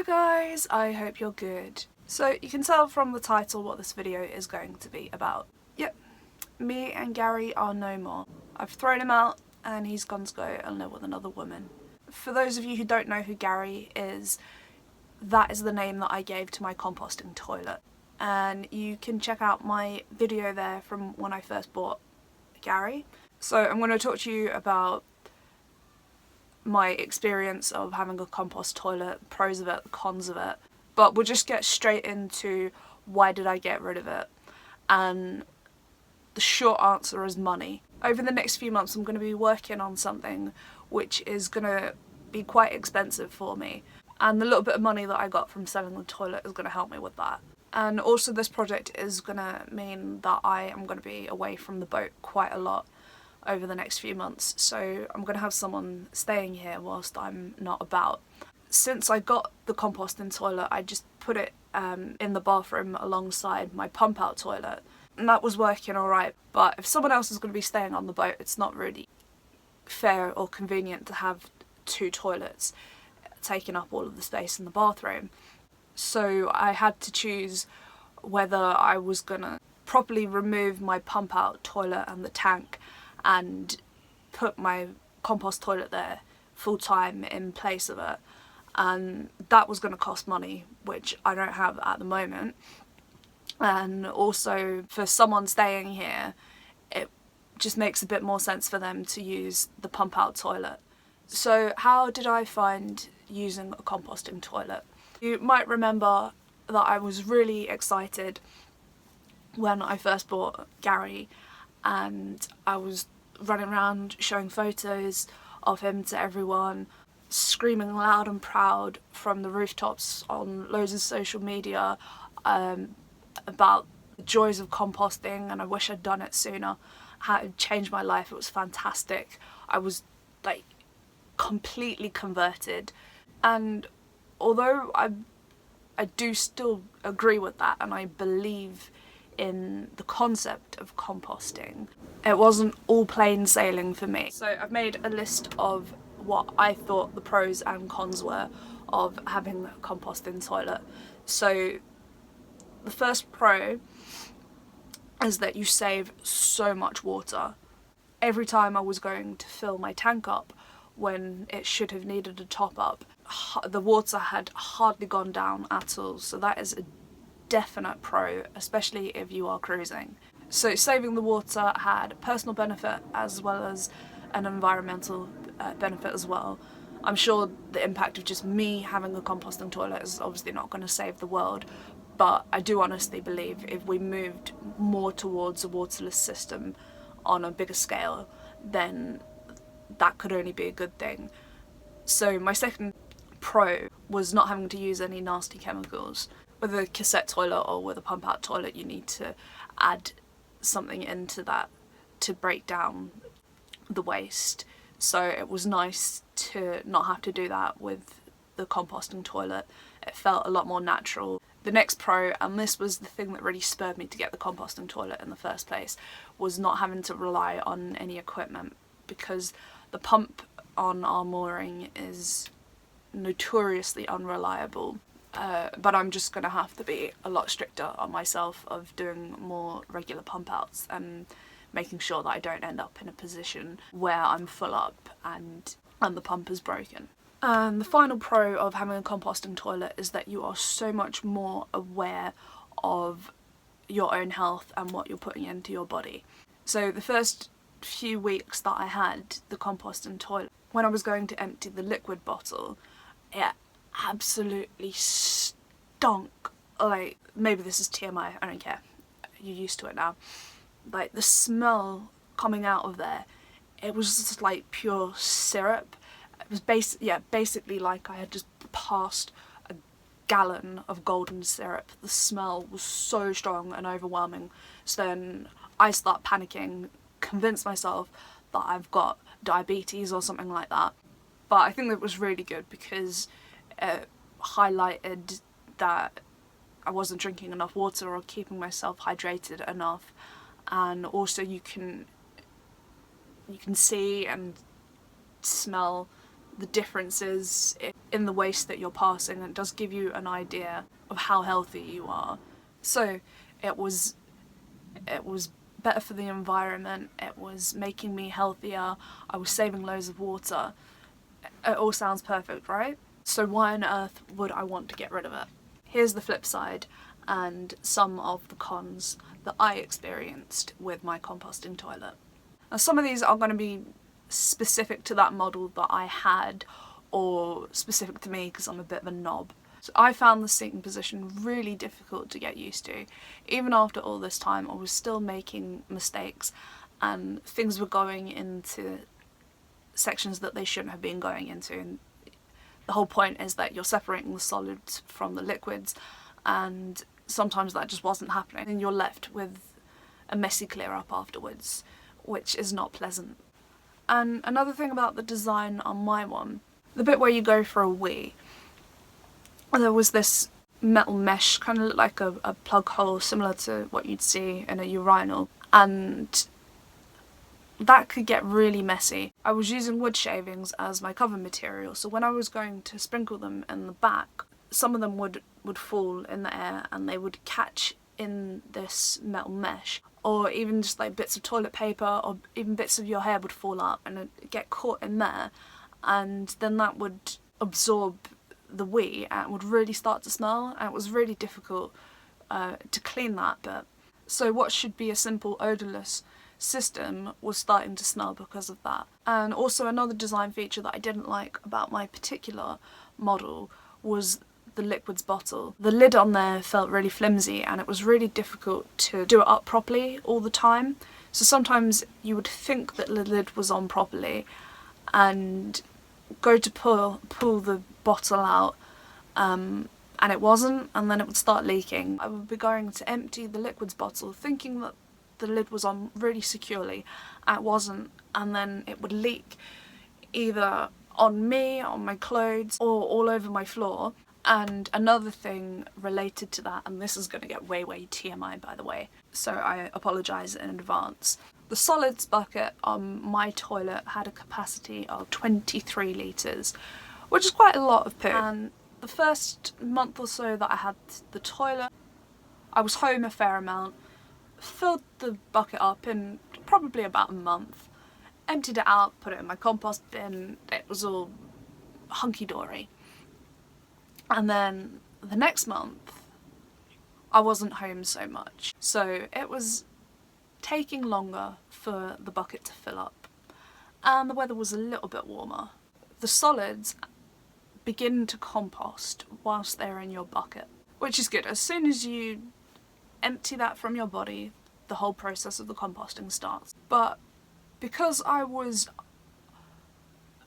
Hi guys, I hope you're good. So you can tell from the title what this video is going to be about. Yep, me and Gary are no more. I've thrown him out and he's gone to go and live with another woman. For those of you who don't know who Gary is, that is the name that I gave to my composting toilet. And you can check out my video there from when I first bought Gary. So I'm going to talk to you about my experience of having a compost toilet, the pros of it, the cons of it, but we'll just get straight into why did I get rid of it, and the short answer is money. Over the next few months I'm going to be working on something which is going to be quite expensive for me, and the little bit of money that I got from selling the toilet is going to help me with that. And also this project is going to mean that I am going to be away from the boat quite a lot over the next few months, so I'm going to have someone staying here whilst I'm not about. Since I got the composting toilet, I just put it in the bathroom alongside my pump out toilet, and that was working alright, but if someone else is going to be staying on the boat, it's not really fair or convenient to have two toilets taking up all of the space in the bathroom. So I had to choose whether I was going to properly remove my pump out toilet and the tank and put my compost toilet there full time in place of it, and that was going to cost money, which I don't have at the moment. And also for someone staying here, it just makes a bit more sense for them to use the pump out toilet. So how did I find using a composting toilet? You might remember that I was really excited when I first bought Gary, and I was running around showing photos of him to everyone, screaming loud and proud from the rooftops on loads of social media about the joys of composting, and I wish I'd done it sooner, how it changed my life. It was fantastic. I was like completely converted, and although I do still agree with that and I believe in the concept of composting, it wasn't all plain sailing for me. So I've made a list of what I thought the pros and cons were of having a composting toilet. So the first pro is that you save so much water. Every time I was going to fill my tank up when it should have needed a top up, the water had hardly gone down at all, so that is a definite pro, especially if you are cruising. So saving the water had personal benefit as well as an environmental benefit as well. I'm sure the impact of just me having a composting toilet is obviously not going to save the world, but I do honestly believe if we moved more towards a waterless system on a bigger scale, then that could only be a good thing. So my second pro was not having to use any nasty chemicals. With a cassette toilet or with a pump out toilet, you need to add something into that to break down the waste. So it was nice to not have to do that with the composting toilet. It felt a lot more natural. The next pro, and this was the thing that really spurred me to get the composting toilet in the first place, was not having to rely on any equipment, because the pump on our mooring is notoriously unreliable. But I'm just going to have to be a lot stricter on myself of doing more regular pump outs and making sure that I don't end up in a position where I'm full up and the pump is broken. And the final pro of having a composting toilet is that you are so much more aware of your own health and what you're putting into your body. So the first few weeks that I had the composting toilet, when I was going to empty the liquid bottle, it absolutely stunk. Like, maybe this is TMI, I don't care, you're used to it now. Like, the smell coming out of there, it was just like pure syrup. It was basically like I had just passed a gallon of golden syrup. The smell was so strong and overwhelming. So then I start panicking, convince myself that I've got diabetes or something like that. But I think that was really good because it highlighted that I wasn't drinking enough water or keeping myself hydrated enough, and also you can see and smell the differences in the waste that you're passing, and it does give you an idea of how healthy you are. So it was better for the environment, it was making me healthier, I was saving loads of water. It all sounds perfect, right? So why on earth would I want to get rid of it? Here's the flip side and some of the cons that I experienced with my composting toilet. Now some of these are going to be specific to that model that I had, or specific to me because I'm a bit of a knob. So I found the seating position really difficult to get used to. Even after all this time, I was still making mistakes and things were going into sections that they shouldn't have been going into. And the whole point is that you're separating the solids from the liquids, and sometimes that just wasn't happening and you're left with a messy clear up afterwards, which is not pleasant. And another thing about the design on my one, the bit where you go for a wee, there was this metal mesh, kind of looked like a plug hole similar to what you'd see in a urinal, and that could get really messy. I was using wood shavings as my cover material, so when I was going to sprinkle them in the back, some of them would fall in the air and they would catch in this metal mesh, or even just like bits of toilet paper or even bits of your hair would fall up and it'd get caught in there, and then that would absorb the wee and it would really start to smell, and it was really difficult to clean that bit. So what should be a simple odourless system was starting to smell because of that. And also another design feature that I didn't like about my particular model was the liquids bottle. The lid on there felt really flimsy and it was really difficult to do it up properly all the time. So sometimes you would think that the lid was on properly and go to pull the bottle out and it wasn't, and then it would start leaking. I would be going to empty the liquids bottle thinking that the lid was on really securely, and it wasn't, and then it would leak either on me, on my clothes, or all over my floor. And another thing related to that, and this is going to get way TMI by the way, so I apologise in advance. The solids bucket on my toilet had a capacity of 23 litres, which is quite a lot of poo. And the first month or so that I had the toilet, I was home a fair amount, filled the bucket up in probably about a month, emptied it out, put it in my compost bin, it was all hunky-dory. And then the next month, I wasn't home so much, so it was taking longer for the bucket to fill up, and the weather was a little bit warmer. The solids begin to compost whilst they're in your bucket, which is good. As soon as you empty that from your body, the whole process of the composting starts. But because I was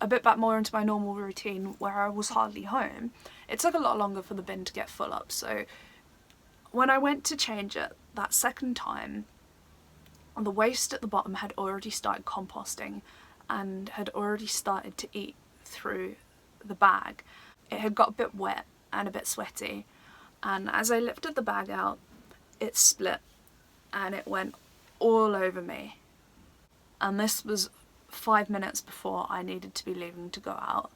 a bit back more into my normal routine where I was hardly home, it took a lot longer for the bin to get full up. So when I went to change it that second time, the waste at the bottom had already started composting and had already started to eat through the bag. It had got a bit wet and a bit sweaty, and as I lifted the bag out, it split and it went all over me. And this was 5 minutes before I needed to be leaving to go out.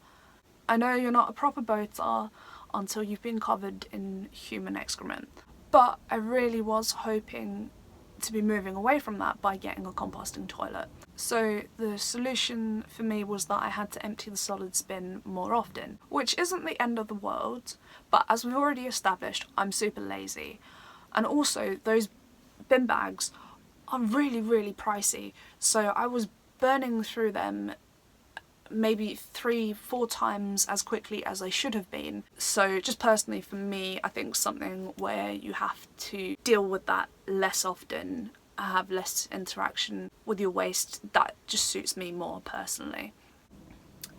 I know you're not a proper boater until you've been covered in human excrement, but I really was hoping to be moving away from that by getting a composting toilet. So the solution for me was that I had to empty the solids bin more often, which isn't the end of the world, but as we've already established, I'm super lazy. And also those bin bags are really pricey, so I was burning through them maybe 3-4 times as quickly as I should have been. So just personally for me, I think something where you have to deal with that less often, have less interaction with your waste, that just suits me more personally.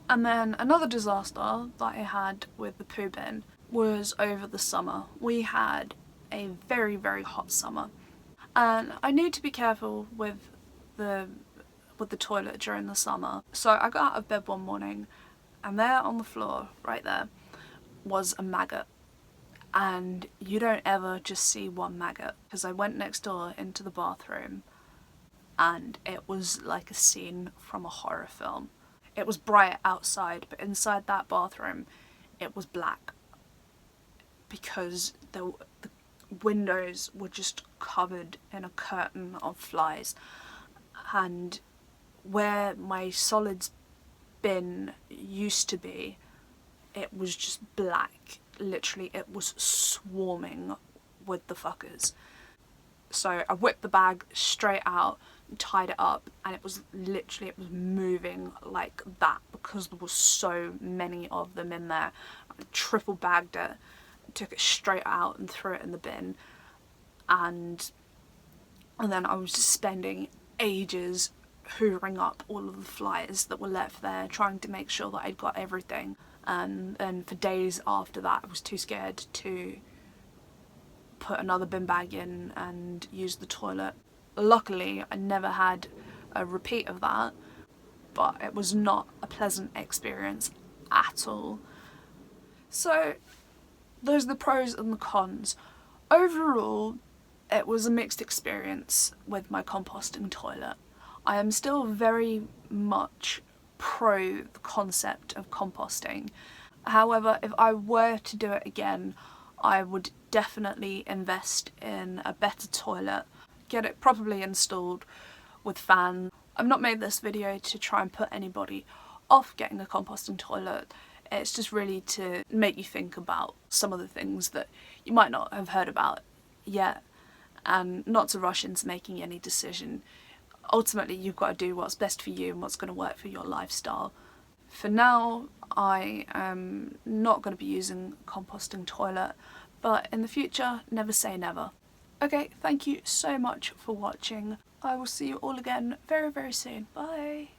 And then another disaster that I had with the poo bin was over the summer. We had a very hot summer, and I need to be careful with the toilet during the summer. So I got out of bed one morning and there on the floor, right there, was a maggot. And you don't ever just see one maggot, because I went next door into the bathroom and it was like a scene from a horror film. It was bright outside, but inside that bathroom it was black because the windows were just covered in a curtain of flies, and where my solids bin used to be, it was just black. Literally, it was swarming with the fuckers. So I whipped the bag straight out, tied it up, and it was literally, it was moving like that because there was so many of them in there. I triple bagged it, took it straight out and threw it in the bin, and then I was just spending ages hoovering up all of the flies that were left there, trying to make sure that I'd got everything. And then for days after that I was too scared to put another bin bag in and use the toilet. Luckily I never had a repeat of that, but it was not a pleasant experience at all. So those are the pros and the cons. Overall, it was a mixed experience with my composting toilet. I am still very much pro the concept of composting. However, if I were to do it again, I would definitely invest in a better toilet, get it properly installed with fans. I've not made this video to try and put anybody off getting a composting toilet. It's just really to make you think about some of the things that you might not have heard about yet, and not to rush into making any decision. Ultimately, you've got to do what's best for you and what's going to work for your lifestyle. For now, I am not going to be using a composting toilet, but in the future, never say never. Okay, thank you so much for watching. I will see you all again very, very soon. Bye!